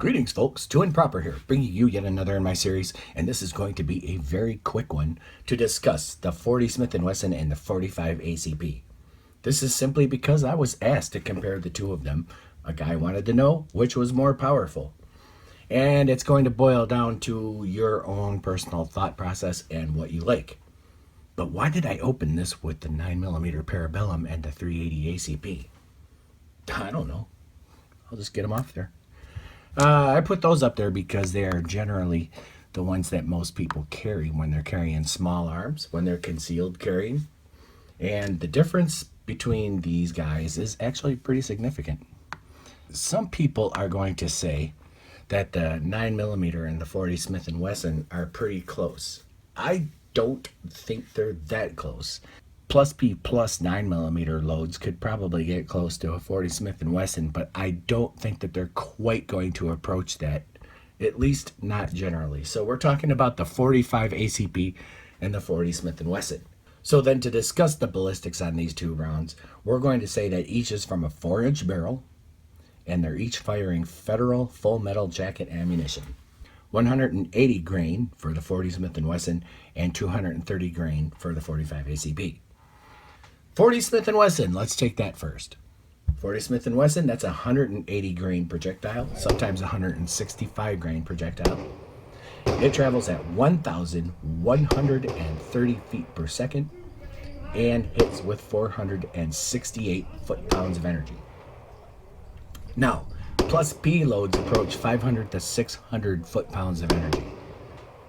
Greetings, folks. Two and Proper here, bringing you yet another in my series, and this is going to be a very quick one to discuss the 40 Smith & Wesson and the 45 ACP. This is simply because I was asked to compare the two of them. A guy wanted to know which was more powerful. And it's going to boil down to your own personal thought process and what you like. But why did I open this with the 9mm Parabellum and the 380 ACP? I don't know. I'll just get them off there. I put those up there because they are generally the ones that most people carry when they're carrying small arms, when they're concealed carrying. And the difference between these guys is actually pretty significant. Some people are going to say that the 9mm and the 40 Smith & Wesson are pretty close. I don't think they're that close. Plus P plus 9mm loads could probably get close to a 40 Smith & Wesson, but I don't think that they're quite going to approach that, at least not generally. So we're talking about the 45 ACP and the 40 Smith & Wesson. So then to discuss the ballistics on these two rounds, we're going to say that each is from a 4-inch barrel, and they're each firing Federal full metal jacket ammunition. 180 grain for the 40 Smith & Wesson and 230 grain for the 45 ACP. 40 Smith & Wesson, let's take that first. 40 Smith & Wesson, that's a 180 grain projectile, sometimes 165 grain projectile. It travels at 1,130 feet per second and hits with 468 foot-pounds of energy. Now, plus P loads approach 500 to 600 foot-pounds of energy.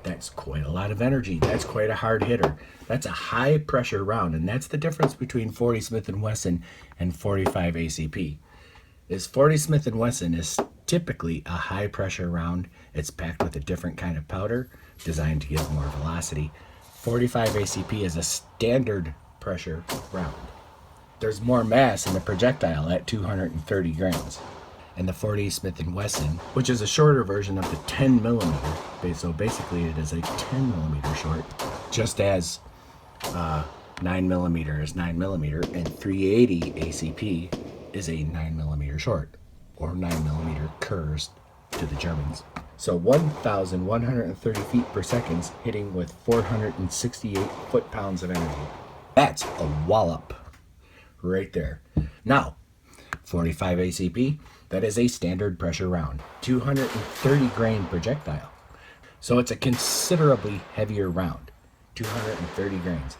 That's quite a lot of energy. That's quite a hard hitter. That's a high pressure round, and that's the difference between 40 Smith & Wesson and 45 ACP. Is 40 Smith & Wesson is typically a high pressure round. It's packed with a different kind of powder designed to give more velocity. 45 ACP is a standard pressure round. There's more mass in the projectile at 230 grains. And the 40 Smith & Wesson, which is a shorter version of the 10mm. So basically it is a 10mm short, just as 9mm is 9mm, and 380 ACP is a 9mm short, or 9mm Kurs to the Germans. So 1,130 feet per second, hitting with 468 foot-pounds of energy. That's a wallop right there. Now, 45 ACP, that is a standard pressure round, 230 grain projectile. So it's a considerably heavier round, 230 grains.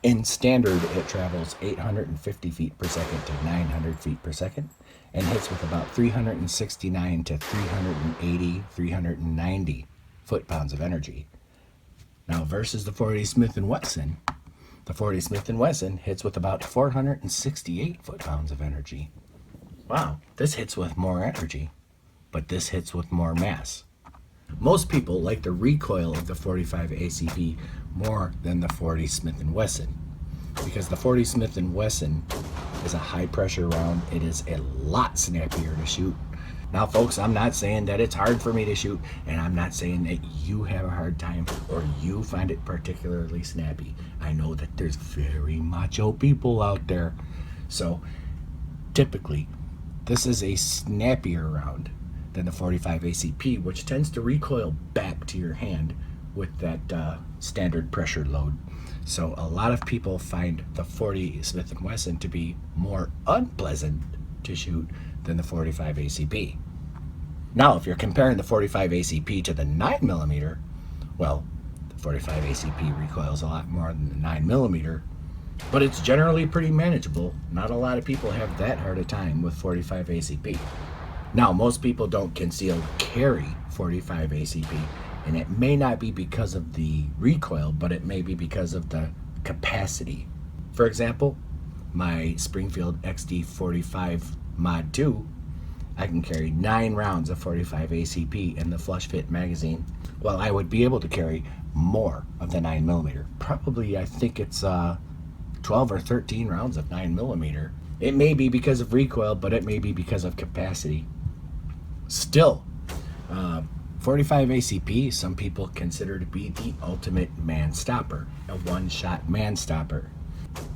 In standard, it travels 850 feet per second to 900 feet per second and hits with about 369 to 380, 390 foot-pounds of energy. Now versus the 40 Smith & Wesson, the 40 Smith & Wesson hits with about 468 foot-pounds of energy. Wow, this hits with more energy, but this hits with more mass. Most people like the recoil of the 45 ACP more than the 40 Smith & Wesson because the 40 Smith & Wesson is a high pressure round. It is a lot snappier to shoot. Now folks, I'm not saying that it's hard for me to shoot, and I'm not saying that you have a hard time or you find it particularly snappy. I know that there's very macho people out there. So typically, this is a snappier round than the 45 ACP, which tends to recoil back to your hand with that standard pressure load. So a lot of people find the 40 Smith & Wesson to be more unpleasant to shoot than the 45 ACP. Now, if you're comparing the 45 ACP to the 9mm, well, the 45 ACP recoils a lot more than the 9mm, but it's generally pretty manageable. Not a lot of people have that hard a time with 45 ACP. Now, most people don't conceal carry 45 ACP, and it may not be because of the recoil, but it may be because of the capacity. For example, my Springfield XD45 Mod 2, I can carry 9 rounds of 45 ACP in the flush fit magazine, while I would be able to carry more of the 9mm. Probably, I think it's 12 or 13 rounds of 9mm. It may be because of recoil, but it may be because of capacity. Still, 45 ACP, some people consider to be the ultimate man stopper, a one-shot man stopper.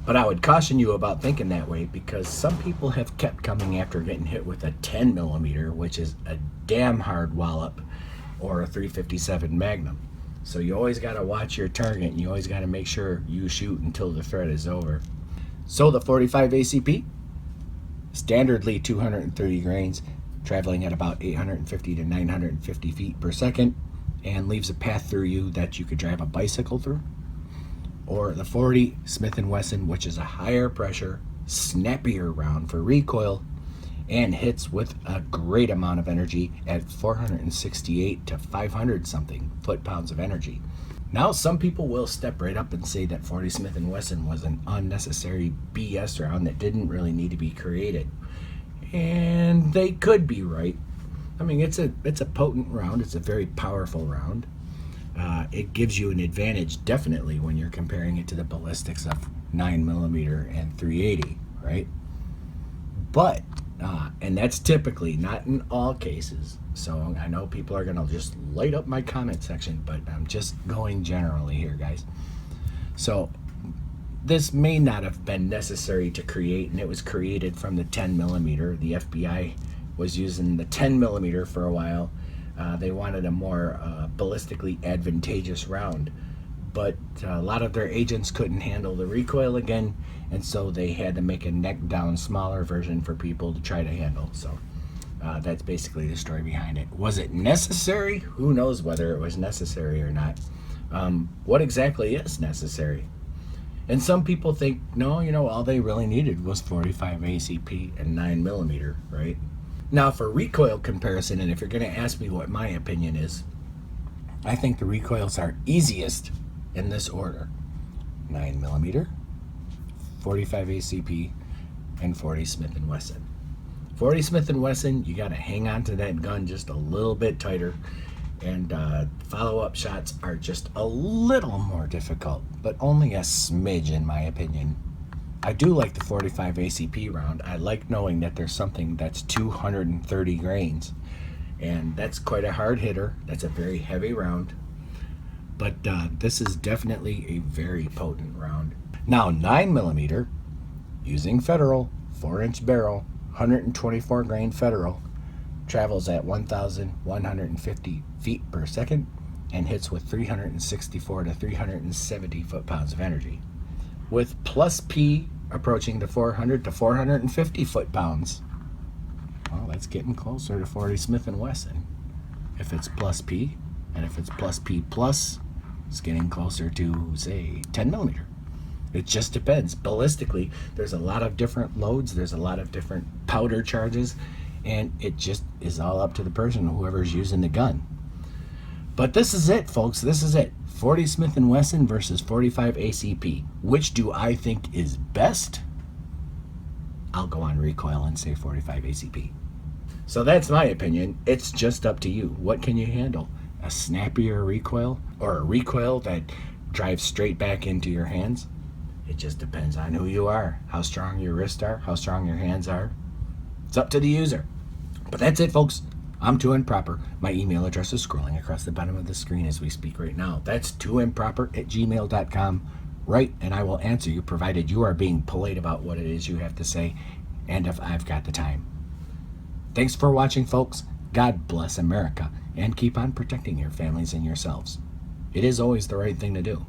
But I would caution you about thinking that way, because some people have kept coming after getting hit with a 10 millimeter, which is a damn hard wallop, or a 357 Magnum. So you always got to watch your target, and you always got to make sure you shoot until the threat is over. So the 45 ACP, standardly 230 grains, traveling at about 850 to 950 feet per second, and leaves a path through you that you could drive a bicycle through. Or the 40 Smith & Wesson, which is a higher pressure, snappier round for recoil, and hits with a great amount of energy at 468 to 500 something foot-pounds of energy. Now some people will step right up and say that 40 Smith & Wesson was an unnecessary BS round that didn't really need to be created. And they could be right. I mean, it's a potent round. It's a very powerful round. It gives you an advantage, definitely, when you're comparing it to the ballistics of 9mm and 380, right? But, and that's typically, not in all cases. So I know people are going to just light up my comment section, but I'm just going generally here, guys. So this may not have been necessary to create, and it was created from the 10mm. The FBI was using the 10mm for a while. They wanted a more ballistically advantageous round, but a lot of their agents couldn't handle the recoil again, and so they had to make a neck down smaller version for people to try to handle. So that's basically the story behind it. Was it necessary? Who knows whether it was necessary or not. What exactly is necessary? And some people think, no, all they really needed was 45 ACP and 9mm, right? Now, for recoil comparison, and if you're going to ask me what my opinion is, I think the recoils are easiest in this order: 9mm, 45 ACP, and 40 Smith & Wesson. 40 Smith & Wesson, you got to hang on to that gun just a little bit tighter, and follow-up shots are just a little more difficult, but only a smidge in my opinion. I do like the 45 ACP round. I like knowing that there's something that's 230 grains, and that's quite a hard hitter. That's a very heavy round, but this is definitely a very potent round. Now 9mm, using Federal, 4-inch barrel, 124 grain Federal, travels at 1,150 feet per second and hits with 364 to 370 foot-pounds of energy, with plus P approaching the 400 to 450 foot-pounds. Well, that's getting closer to 40 Smith & Wesson. If it's plus P, and if it's plus P plus, it's getting closer to, say, 10mm. It just depends. Ballistically, there's a lot of different loads, there's a lot of different powder charges, and it just is all up to the person, whoever's using the gun. But this is it, folks. This is it. 40 Smith & Wesson versus 45 ACP. Which do I think is best? I'll go on recoil and say 45 ACP. So that's my opinion. It's just up to you. What can you handle? A snappier recoil, or a recoil that drives straight back into your hands? It just depends on who you are, how strong your wrists are, how strong your hands are. It's up to the user. But that's it, folks. I'm Too Improper. My email address is scrolling across the bottom of the screen as we speak right now. That's tooimproper@gmail.com. Write and I will answer you, provided you are being polite about what it is you have to say, and if I've got the time. Thanks for watching, folks. God bless America, and keep on protecting your families and yourselves. It is always the right thing to do.